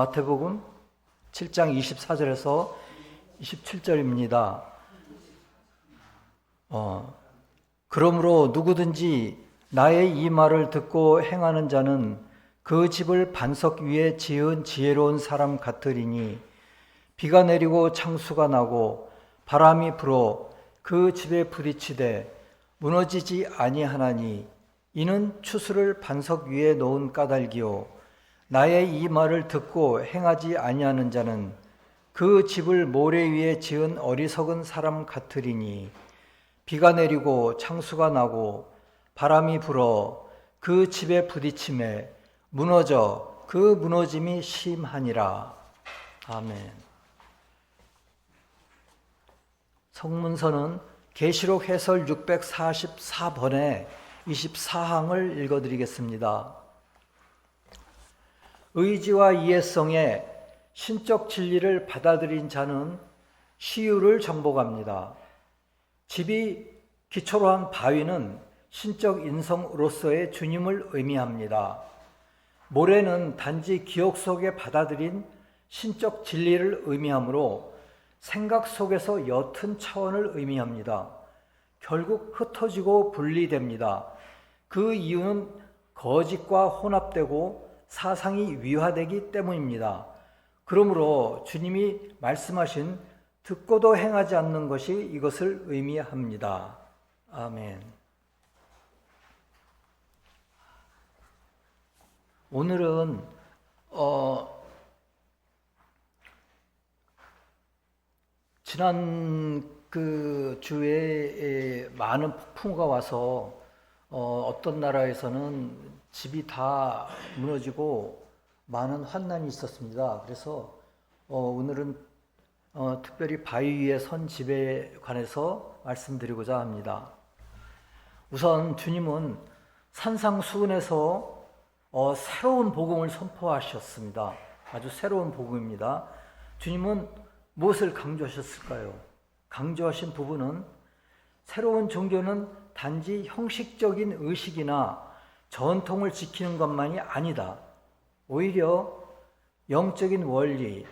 마태복음 7장 24절에서 27절입니다. 그러므로 누구든지 나의 이 말을 듣고 행하는 자는 그 집을 반석 위에 지은 지혜로운 사람 같으리니 비가 내리고 창수가 나고 바람이 불어 그 집에 부딪히되 무너지지 아니하나니 이는 추수를 반석 위에 놓은 까닭이요 나의 이 말을 듣고 행하지 아니하는 자는 그 집을 모래 위에 지은 어리석은 사람 같으리니 비가 내리고 창수가 나고 바람이 불어 그 집에 부딪힘에 무너져 그 무너짐이 심하니라. 아멘. 성문서는 계시록 해설 644번에 24항을 읽어드리겠습니다. 의지와 이해성의 신적 진리를 받아들인 자는 시유를 정복합니다. 집이 기초로 한 바위는 신적 인성으로서의 주님을 의미합니다. 모래는 단지 기억 속에 받아들인 신적 진리를 의미하므로 생각 속에서 옅은 차원을 의미합니다. 결국 흩어지고 분리됩니다. 그 이유는 거짓과 혼합되고 사상이 위화되기 때문입니다. 그러므로 주님이 말씀하신 듣고도 행하지 않는 것이 이것을 의미합니다. 아멘. 오늘은 지난 그 주에 많은 폭풍우가 와서 어떤 나라에서는 집이 다 무너지고 많은 환난이 있었습니다. 그래서 오늘은 특별히 바위 위에 선 집에 관해서 말씀드리고자 합니다. 우선 주님은 산상수훈에서 새로운 복음을 선포하셨습니다. 아주 새로운 복음입니다. 주님은 무엇을 강조하셨을까요? 강조하신 부분은 새로운 종교는 단지 형식적인 의식이나 전통을 지키는 것만이 아니다. 오히려 영적인 원리,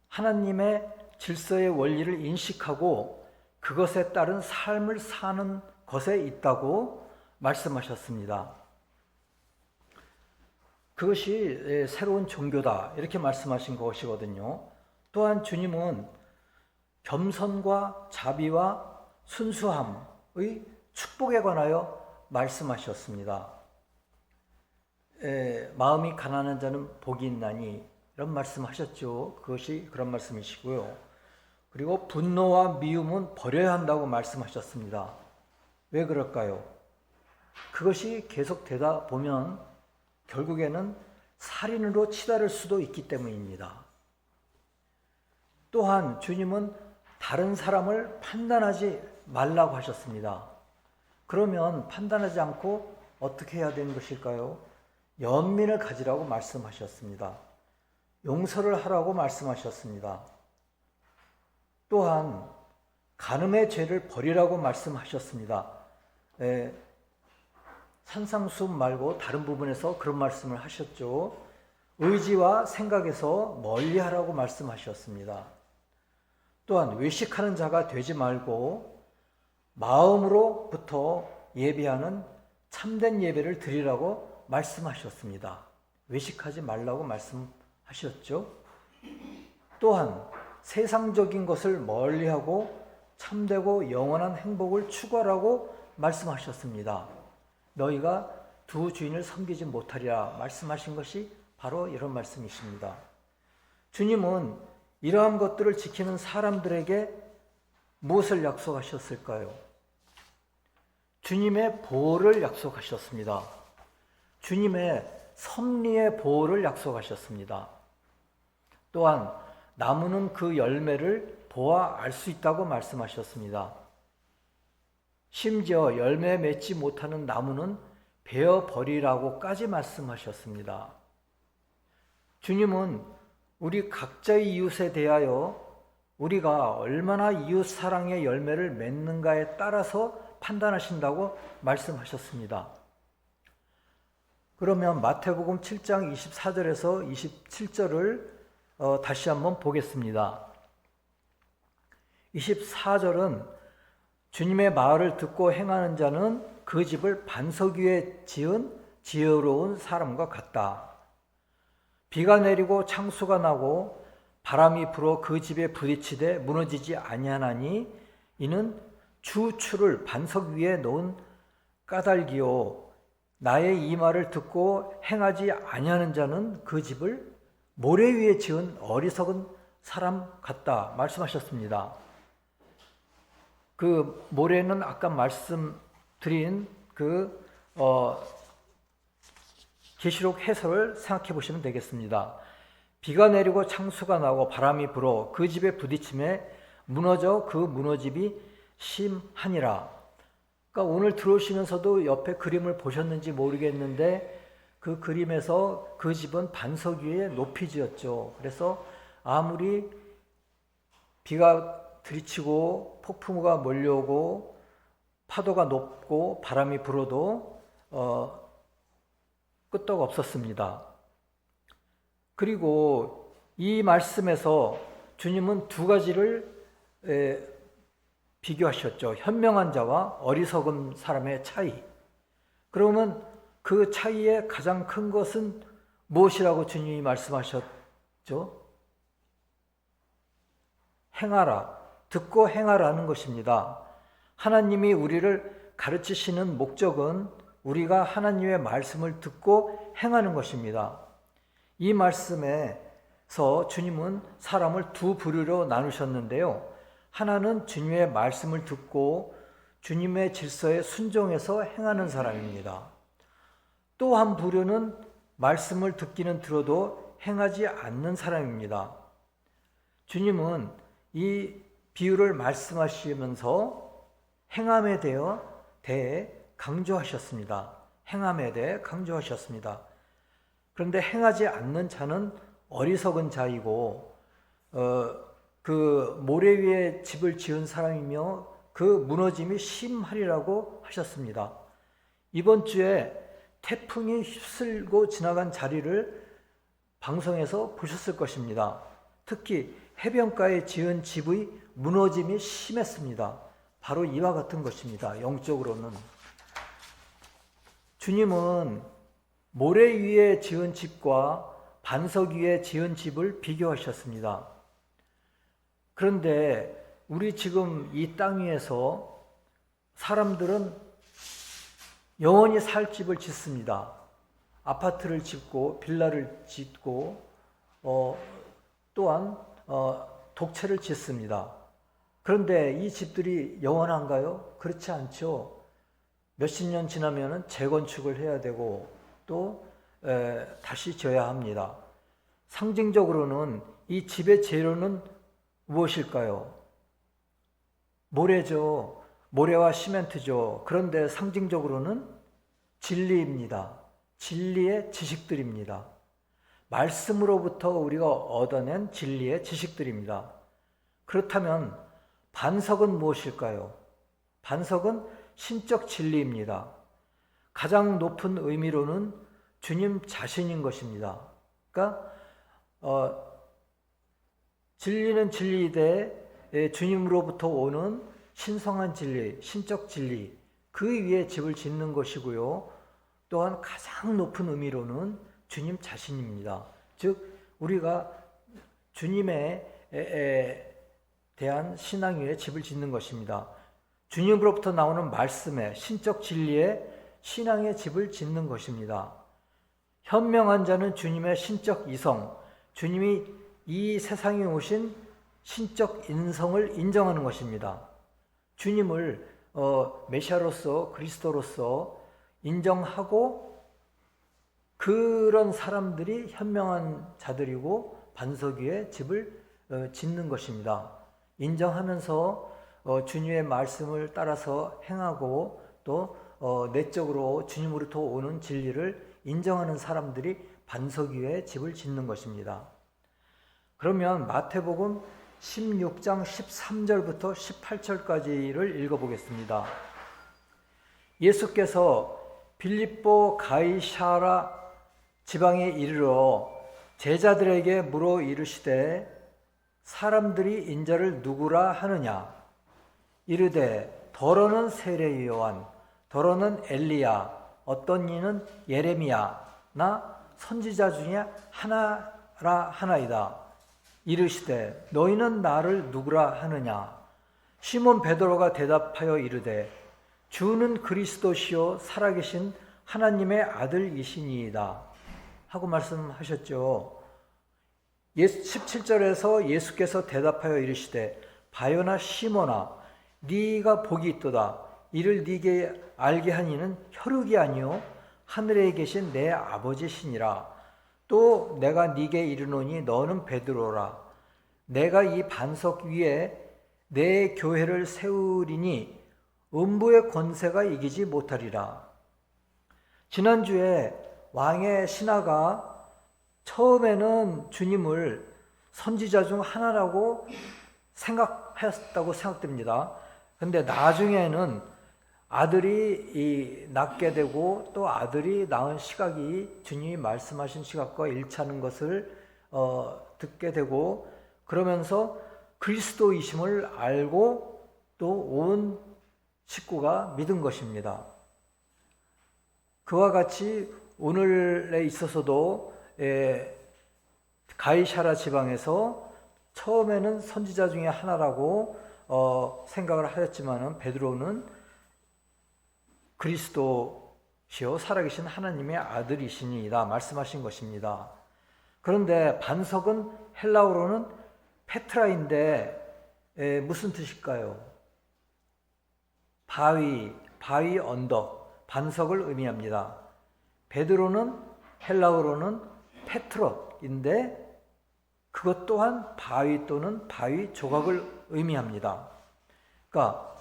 하나님의 질서의 원리를 인식하고 그것에 따른 삶을 사는 것에 있다고 말씀하셨습니다. 그것이 새로운 종교다 이렇게 말씀하신 것이거든요. 또한 주님은 겸손과 자비와 순수함의 축복에 관하여 말씀하셨습니다. 마음이 가난한 자는 복이 있나니 이런 말씀하셨죠. 그것이 그런 말씀이시고요. 그리고 분노와 미움은 버려야 한다고 말씀하셨습니다. 왜 그럴까요? 그것이 계속되다 보면 결국에는 살인으로 치달을 수도 있기 때문입니다. 또한 주님은 다른 사람을 판단하지 말라고 하셨습니다. 그러면 판단하지 않고 어떻게 해야 되는 것일까요? 연민을 가지라고 말씀하셨습니다. 용서를 하라고 말씀하셨습니다. 또한 간음의 죄를 버리라고 말씀하셨습니다. 산상수훈 말고 다른 부분에서 그런 말씀을 하셨죠. 의지와 생각에서 멀리하라고 말씀하셨습니다. 또한 외식하는 자가 되지 말고 마음으로부터 예배하는 참된 예배를 드리라고 말씀하셨습니다. 외식하지 말라고 말씀하셨죠. 또한 세상적인 것을 멀리하고 참되고 영원한 행복을 추구하라고 말씀하셨습니다. 너희가 두 주인을 섬기지 못하리라 말씀하신 것이 바로 이런 말씀이십니다. 주님은 이러한 것들을 지키는 사람들에게 무엇을 약속하셨을까요? 주님의 보호를 약속하셨습니다. 주님의 섭리의 보호를 약속하셨습니다. 또한 나무는 그 열매를 보아 알 수 있다고 말씀하셨습니다. 심지어 열매 맺지 못하는 나무는 베어 버리라고까지 말씀하셨습니다. 주님은 우리 각자의 이웃에 대하여 우리가 얼마나 이웃 사랑의 열매를 맺는가에 따라서 판단하신다고 말씀하셨습니다. 그러면 마태복음 7장 24절에서 27절을 다시 한번 보겠습니다. 24절은 주님의 말을 듣고 행하는 자는 그 집을 반석 위에 지은 지혜로운 사람과 같다. 비가 내리고 창수가 나고 바람이 불어 그 집에 부딪히되 무너지지 아니하나니 이는 주추를 반석 위에 놓은 까닭이요 나의 이 말을 듣고 행하지 아니하는 자는 그 집을 모래 위에 지은 어리석은 사람 같다 말씀하셨습니다. 그 모래는 아까 말씀드린 계시록 해설을 생각해 보시면 되겠습니다. 비가 내리고 창수가 나고 바람이 불어 그 집에 부딪힘에 무너져 그 무너짐이 심하니라. 그러니까 오늘 들어오시면서도 옆에 그림을 보셨는지 모르겠는데 그 그림에서 그 집은 반석 위에 높이 지었죠. 그래서 아무리 비가 들이치고 폭풍우가 몰려오고 파도가 높고 바람이 불어도 끄떡 없었습니다. 그리고 이 말씀에서 주님은 두 가지를 비교하셨죠. 현명한 자와 어리석은 사람의 차이. 그러면 그 차이의 가장 큰 것은 무엇이라고 주님이 말씀하셨죠? 행하라, 듣고 행하라는 것입니다. 하나님이 우리를 가르치시는 목적은 우리가 하나님의 말씀을 듣고 행하는 것입니다. 이 말씀에서 주님은 사람을 두 부류로 나누셨는데요. 하나는 주님의 말씀을 듣고 주님의 질서에 순종해서 행하는 사람입니다. 또 한 부류는 말씀을 듣기는 들어도 행하지 않는 사람입니다. 주님은 이 비유를 말씀하시면서 행함에 대해 강조하셨습니다. 행함에 대해 강조하셨습니다. 그런데 행하지 않는 자는 어리석은 자이고 그 모래 위에 집을 지은 사람이며 그 무너짐이 심하리라고 하셨습니다. 이번 주에 태풍이 휩쓸고 지나간 자리를 방송에서 보셨을 것입니다. 특히 해변가에 지은 집의 무너짐이 심했습니다. 바로 이와 같은 것입니다. 영적으로는. 주님은 모래 위에 지은 집과 반석 위에 지은 집을 비교하셨습니다. 그런데 우리 지금 이 땅 위에서 사람들은 영원히 살 집을 짓습니다. 아파트를 짓고 빌라를 짓고 또한 독채를 짓습니다. 그런데 이 집들이 영원한가요? 그렇지 않죠. 몇십 년 지나면 재건축을 해야 되고 또 다시 지어야 합니다. 상징적으로는 이 집의 재료는 무엇일까요? 모래죠. 모래와 시멘트죠. 그런데 상징적으로는 진리입니다. 진리의 지식들입니다. 말씀으로부터 우리가 얻어낸 진리의 지식들입니다. 그렇다면 반석은 무엇일까요? 반석은 신적 진리입니다. 가장 높은 의미로는 주님 자신인 것입니다. 그러니까 진리는 진리이되 주님으로부터 오는 신성한 진리, 신적 진리, 그 위에 집을 짓는 것이고요. 또한 가장 높은 의미로는 주님 자신입니다. 즉 우리가 주님에 대한 신앙 위에 집을 짓는 것입니다. 주님으로부터 나오는 말씀에 신적 진리에 신앙의 집을 짓는 것입니다. 현명한 자는 주님의 신적 이성, 주님이 이 세상에 오신 신적 인성을 인정하는 것입니다. 주님을 메시아로서 그리스도로서 인정하고 그런 사람들이 현명한 자들이고 반석 위에 집을 짓는 것입니다. 인정하면서 주님의 말씀을 따라서 행하고 또 내적으로 주님으로부터 오는 진리를 인정하는 사람들이 반석 위에 집을 짓는 것입니다. 그러면 마태복음 16장 13절부터 18절까지를 읽어보겠습니다. 예수께서 빌립보 가이사랴 지방에 이르러 제자들에게 물어 이르시되 사람들이 인자를 누구라 하느냐? 이르되 더러는 세례 요한, 더러는 엘리야, 어떤 이는 예레미야나 선지자 중에 하나라 하나이다. 이르시되 너희는 나를 누구라 하느냐? 시몬 베드로가 대답하여 이르되 주는 그리스도시요 살아계신 하나님의 아들이시니이다 하고 말씀하셨죠. 17절에서 예수께서 대답하여 이르시되 바요나 시몬아 네가 복이 있도다. 이를 네게 알게 하니는 혈육이 아니요 하늘에 계신 내 아버지시니라. 또 내가 네게 이르노니 너는 베드로라. 내가 이 반석 위에 내 교회를 세우리니 음부의 권세가 이기지 못하리라. 지난주에 왕의 신하가 처음에는 주님을 선지자 중 하나라고 생각했다고 생각됩니다. 그런데 나중에는 아들이 낳게 되고 또 아들이 낳은 시각이 주님이 말씀하신 시각과 일치하는 것을 듣게 되고 그러면서 그리스도이심을 알고 또 온 식구가 믿은 것입니다. 그와 같이 오늘에 있어서도 가이사랴 지방에서 처음에는 선지자 중에 하나라고 생각을 하였지만은 베드로는 그리스도시요 살아계신 하나님의 아들이시니이다 말씀하신 것입니다. 그런데 반석은 헬라어로는 페트라인데 무슨 뜻일까요? 바위 언덕, 반석을 의미합니다. 베드로는 헬라어로는 페트롯인데 그것 또한 바위 또는 바위 조각을 의미합니다. 그러니까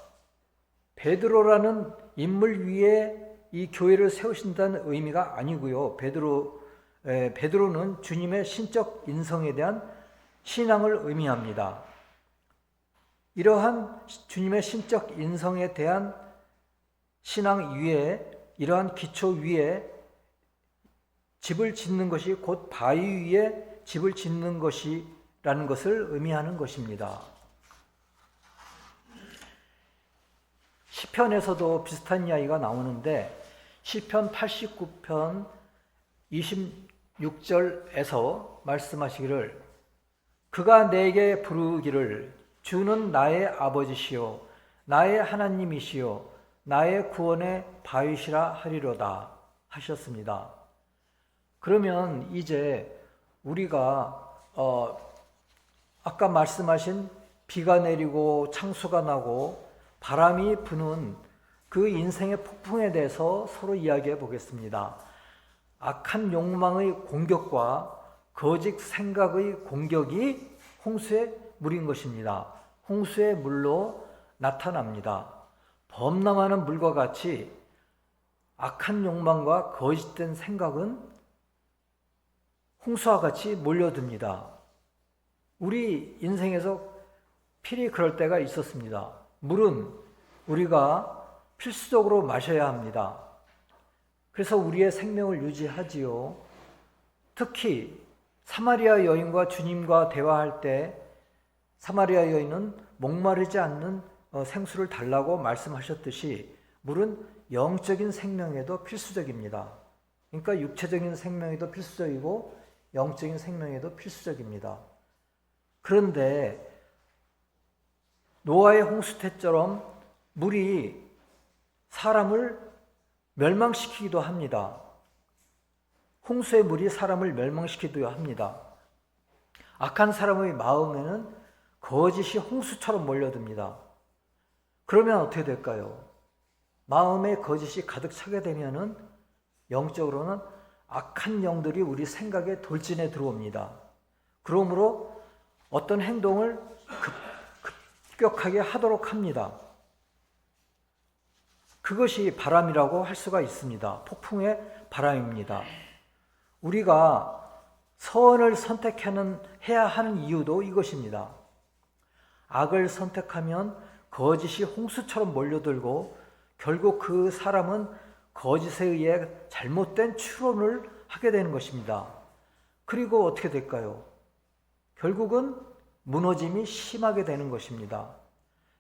베드로라는 인물 위에 이 교회를 세우신다는 의미가 아니고요. 베드로는 주님의 신적 인성에 대한 신앙을 의미합니다. 이러한 주님의 신적 인성에 대한 신앙 위에 이러한 기초 위에 집을 짓는 것이 곧 바위 위에 집을 짓는 것이라는 것을 의미하는 것입니다. 시편에서도 비슷한 이야기가 나오는데 시편 89편 26절에서 말씀하시기를 그가 내게 부르기를 주는 나의 아버지시요 나의 하나님이시요 나의 구원의 바위시라 하리로다 하셨습니다. 그러면 이제 우리가 아까 말씀하신 비가 내리고 창수가 나고 바람이 부는 그 인생의 폭풍에 대해서 서로 이야기해 보겠습니다. 악한 욕망의 공격과 거짓 생각의 공격이 홍수의 물인 것입니다. 홍수의 물로 나타납니다. 범람하는 물과 같이 악한 욕망과 거짓된 생각은 홍수와 같이 몰려듭니다. 우리 인생에서 필히 그럴 때가 있었습니다. 물은 우리가 필수적으로 마셔야 합니다. 그래서 우리의 생명을 유지하지요. 특히 사마리아 여인과 주님과 대화할 때 사마리아 여인은 목마르지 않는 생수를 달라고 말씀하셨듯이 물은 영적인 생명에도 필수적입니다. 그러니까 육체적인 생명에도 필수적이고 영적인 생명에도 필수적입니다. 그런데 노아의 홍수 때처럼 물이 사람을 멸망시키기도 합니다. 홍수의 물이 사람을 멸망시키기도 합니다. 악한 사람의 마음에는 거짓이 홍수처럼 몰려듭니다. 그러면 어떻게 될까요? 마음에 거짓이 가득 차게 되면은 영적으로는 악한 영들이 우리 생각에 돌진해 들어옵니다. 그러므로 어떤 행동을 급격하게 하도록 합니다. 그것이 바람이라고 할 수가 있습니다. 폭풍의 바람입니다. 우리가 선을 해야 하는 이유도 이것입니다. 악을 선택하면 거짓이 홍수처럼 몰려들고 결국 그 사람은 거짓에 의해 잘못된 추론을 하게 되는 것입니다. 그리고 어떻게 될까요? 결국은 무너짐이 심하게 되는 것입니다.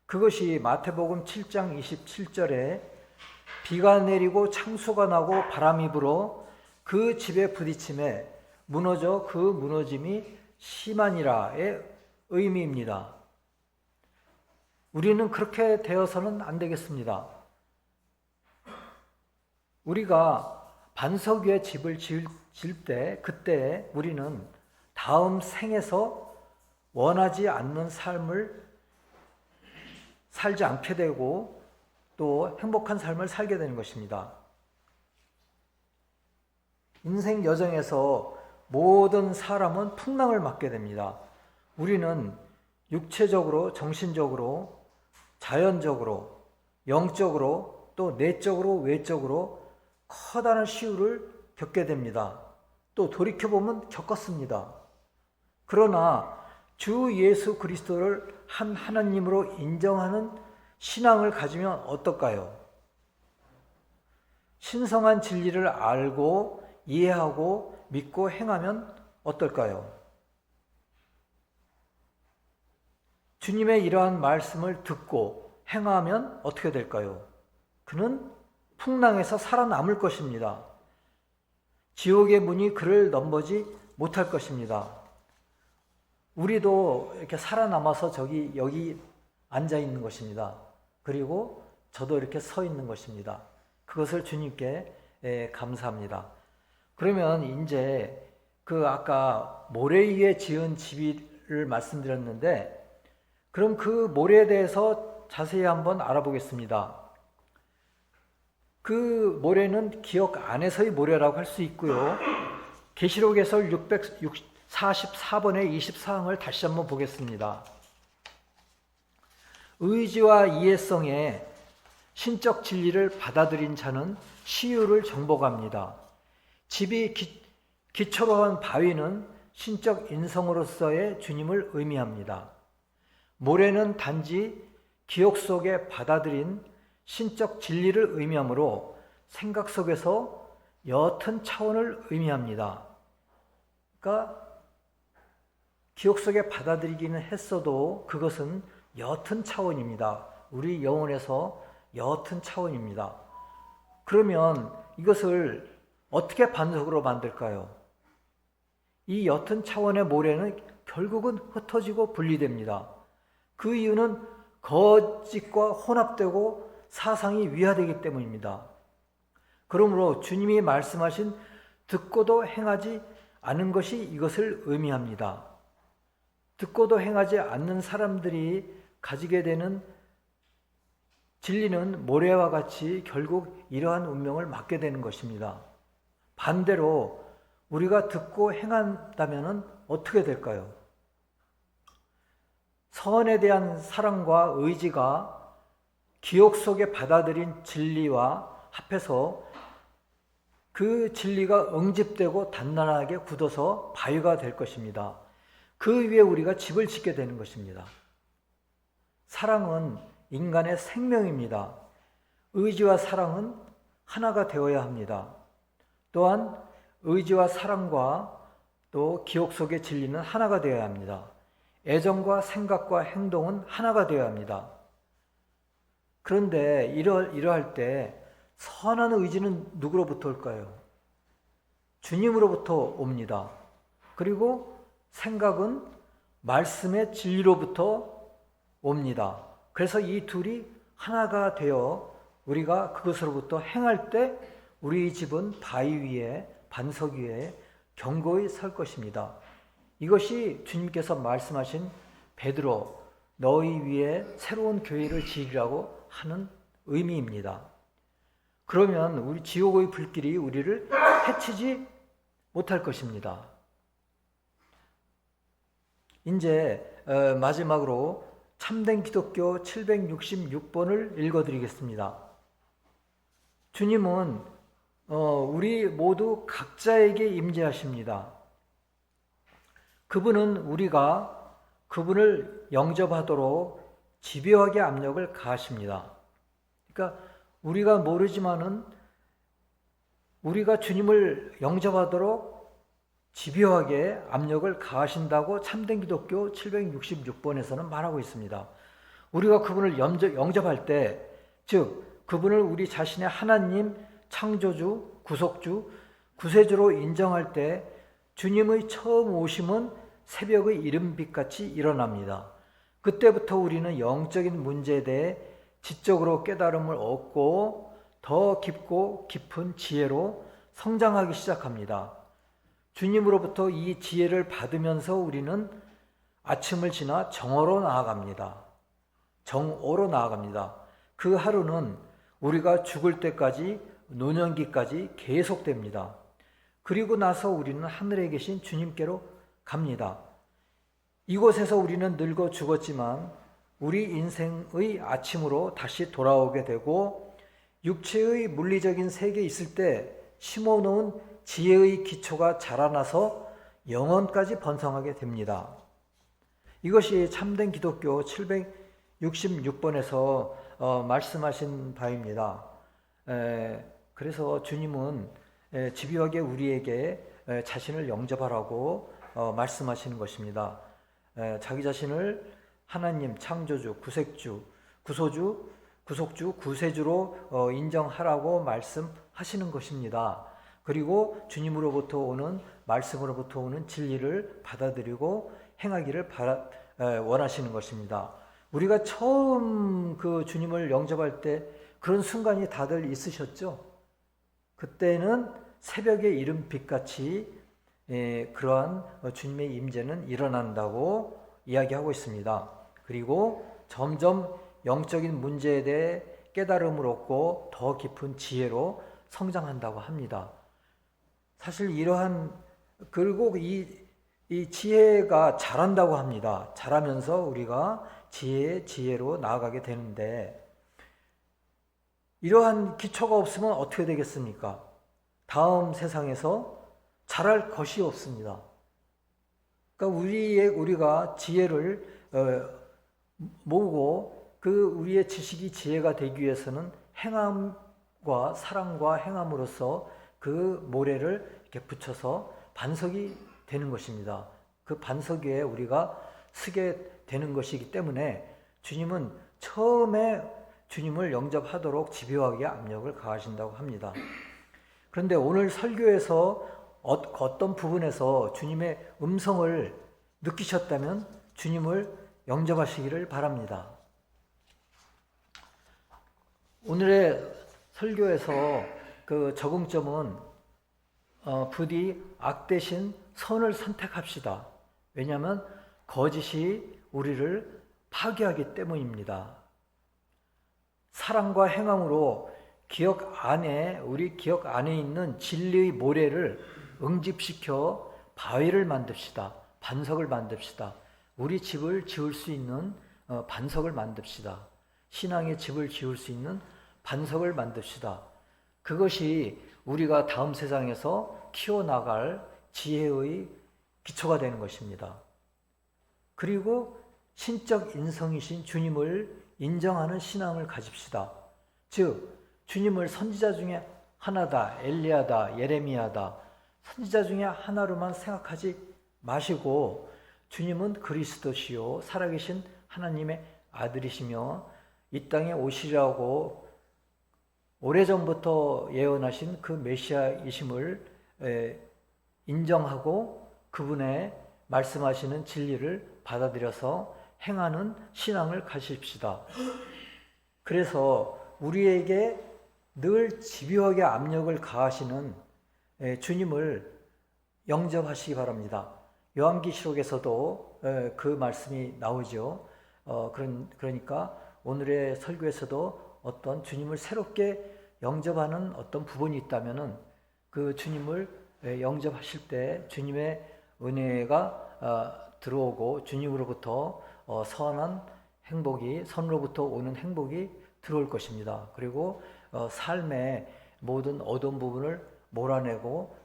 그것이 마태복음 7장 27절에 비가 내리고 창수가 나고 바람이 불어 그 집에 부딪힘에 무너져 그 무너짐이 심하니라의 의미입니다. 우리는 그렇게 되어서는 안 되겠습니다. 우리가 반석 위에 집을 지을 때 그때 우리는 다음 생에서 원하지 않는 삶을 살지 않게 되고 또 행복한 삶을 살게 되는 것입니다. 인생 여정에서 모든 사람은 풍랑을 맞게 됩니다. 우리는 육체적으로, 정신적으로, 자연적으로, 영적으로, 또 내적으로, 외적으로 커다란 시우를 겪게 됩니다. 또 돌이켜보면 겪었습니다. 그러나 주 예수 그리스도를 한 하나님으로 인정하는 신앙을 가지면 어떨까요? 신성한 진리를 알고 이해하고 믿고 행하면 어떨까요? 주님의 이러한 말씀을 듣고 행하면 어떻게 될까요? 그는 풍랑에서 살아남을 것입니다. 지옥의 문이 그를 넘보지 못할 것입니다. 우리도 이렇게 살아남아서 여기 앉아 있는 것입니다. 그리고 저도 이렇게 서 있는 것입니다. 그것을 주님께 감사합니다. 그러면 이제 아까 모래 위에 지은 집을 말씀드렸는데 그럼 그 모래에 대해서 자세히 한번 알아보겠습니다. 그 모래는 기억 안에서의 모래라고 할 수 있고요. 계시록에서 644번의 24항을 다시 한번 보겠습니다. 의지와 이해성에 신적 진리를 받아들인 자는 시유를 정복합니다. 집이 기초로 한 바위는 신적 인성으로서의 주님을 의미합니다. 모래는 단지 기억 속에 받아들인 신적 진리를 의미하므로 생각 속에서 옅은 차원을 의미합니다. 그러니까 기억 속에 받아들이기는 했어도 그것은 옅은 차원입니다. 우리 영혼에서 옅은 차원입니다. 그러면 이것을 어떻게 반석으로 만들까요? 이 옅은 차원의 모래는 결국은 흩어지고 분리됩니다. 그 이유는 거짓과 혼합되고 사상이 위화되기 때문입니다. 그러므로 주님이 말씀하신 듣고도 행하지 않은 것이 이것을 의미합니다. 듣고도 행하지 않는 사람들이 가지게 되는 진리는 모래와 같이 결국 이러한 운명을 맞게 되는 것입니다. 반대로 우리가 듣고 행한다면 어떻게 될까요? 선에 대한 사랑과 의지가 기억 속에 받아들인 진리와 합해서 그 진리가 응집되고 단단하게 굳어서 바위가 될 것입니다. 그 위에 우리가 집을 짓게 되는 것입니다. 사랑은 인간의 생명입니다. 의지와 사랑은 하나가 되어야 합니다. 또한 의지와 사랑과 또 기억 속의 진리는 하나가 되어야 합니다. 애정과 생각과 행동은 하나가 되어야 합니다. 그런데 이러할 때 선한 의지는 누구로부터 올까요? 주님으로부터 옵니다. 그리고 생각은 말씀의 진리로부터 옵니다. 그래서 이 둘이 하나가 되어 우리가 그것으로부터 행할 때 우리 집은 바위 위에 반석 위에 견고히 설 것입니다. 이것이 주님께서 말씀하신 베드로 너희 위에 새로운 교회를 지으라고 하는 의미입니다. 그러면 우리 지옥의 불길이 우리를 해치지 못할 것입니다. 이제 마지막으로 참된 기독교 766번을 읽어드리겠습니다. 주님은 우리 모두 각자에게 임재하십니다. 그분은 우리가 그분을 영접하도록 집요하게 압력을 가하십니다. 그러니까 우리가 모르지만은 우리가 주님을 영접하도록 집요하게 압력을 가하신다고 참된 기독교 766번에서는 말하고 있습니다. 우리가 그분을 영접할 때, 즉 그분을 우리 자신의 하나님, 창조주, 구속주, 구세주로 인정할 때 주님의 처음 오심은 새벽의 이른빛같이 일어납니다. 그때부터 우리는 영적인 문제에 대해 지적으로 깨달음을 얻고 더 깊고 깊은 지혜로 성장하기 시작합니다. 주님으로부터 이 지혜를 받으면서 우리는 아침을 지나 정오로 나아갑니다. 정오로 나아갑니다. 그 하루는 우리가 죽을 때까지, 노년기까지 계속됩니다. 그리고 나서 우리는 하늘에 계신 주님께로 갑니다. 이곳에서 우리는 늙어 죽었지만 우리 인생의 아침으로 다시 돌아오게 되고, 육체의 물리적인 세계에 있을 때 심어놓은 지혜의 기초가 자라나서 영원까지 번성하게 됩니다. 이것이 참된 기독교 766번에서 말씀하신 바입니다. 그래서 주님은 집요하게 우리에게 자신을 영접하라고 말씀하시는 것입니다. 자기 자신을 하나님, 창조주, 구sek주, 구소주, 구속주, 구세주로 인정하라고 말씀하시는 것입니다. 그리고 주님으로부터 오는, 말씀으로부터 오는 진리를 받아들이고 행하기를 원하시는 것입니다. 우리가 처음 그 주님을 영접할 때 그런 순간이 다들 있으셨죠? 그때는 새벽의 이른빛같이 그러한 주님의 임재는 일어난다고 이야기하고 있습니다. 그리고 점점 영적인 문제에 대해 깨달음을 얻고 더 깊은 지혜로 성장한다고 합니다. 사실 그리고 이 지혜가 자란다고 합니다. 자라면서 우리가 지혜로 나아가게 되는데, 이러한 기초가 없으면 어떻게 되겠습니까? 다음 세상에서 자랄 것이 없습니다. 그러니까 우리가 지혜를 모으고 우리의 지식이 지혜가 되기 위해서는 행함과 사랑과 행함으로써 그 모래를 이렇게 붙여서 반석이 되는 것입니다. 그 반석 위에 우리가 서게 되는 것이기 때문에 주님은 처음에 주님을 영접하도록 집요하게 압력을 가하신다고 합니다. 그런데 오늘 설교에서 어떤 부분에서 주님의 음성을 느끼셨다면 주님을 영접하시기를 바랍니다. 오늘의 설교에서 그 적응점은 부디 악 대신 선을 선택합시다. 왜냐하면 거짓이 우리를 파괴하기 때문입니다. 사랑과 행함으로 우리 기억 안에 있는 진리의 모래를 응집시켜 바위를 만듭시다. 반석을 만듭시다. 우리 집을 지을 수 있는 반석을 만듭시다. 신앙의 집을 지을 수 있는 반석을 만듭시다. 그것이 우리가 다음 세상에서 키워나갈 지혜의 기초가 되는 것입니다. 그리고 신적 인성이신 주님을 인정하는 신앙을 가집시다. 즉 주님을 선지자 중에 하나다, 엘리야다, 예레미야다, 선지자 중에 하나로만 생각하지 마시고 주님은 그리스도시요 살아계신 하나님의 아들이시며 이 땅에 오시라고 오래전부터 예언하신 그 메시아이심을 인정하고 그분의 말씀하시는 진리를 받아들여서 행하는 신앙을 가십시다. 그래서 우리에게 늘 집요하게 압력을 가하시는 주님을 영접하시기 바랍니다. 요한계시록에서도 그 말씀이 나오죠. 그러니까 오늘의 설교에서도 어떤 주님을 새롭게 영접하는 어떤 부분이 있다면은 그 주님을 영접하실 때 주님의 은혜가 들어오고 주님으로부터 선한 행복이, 선으로부터 오는 행복이 들어올 것입니다. 그리고 삶의 모든 어두운 부분을 몰아내고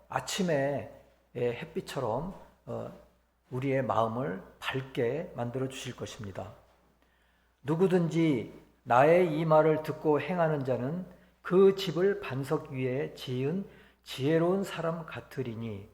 아침에 햇빛처럼 우리의 마음을 밝게 만들어 주실 것입니다. 누구든지 나의 이 말을 듣고 행하는 자는 그 집을 반석 위에 지은 지혜로운 사람 같으리니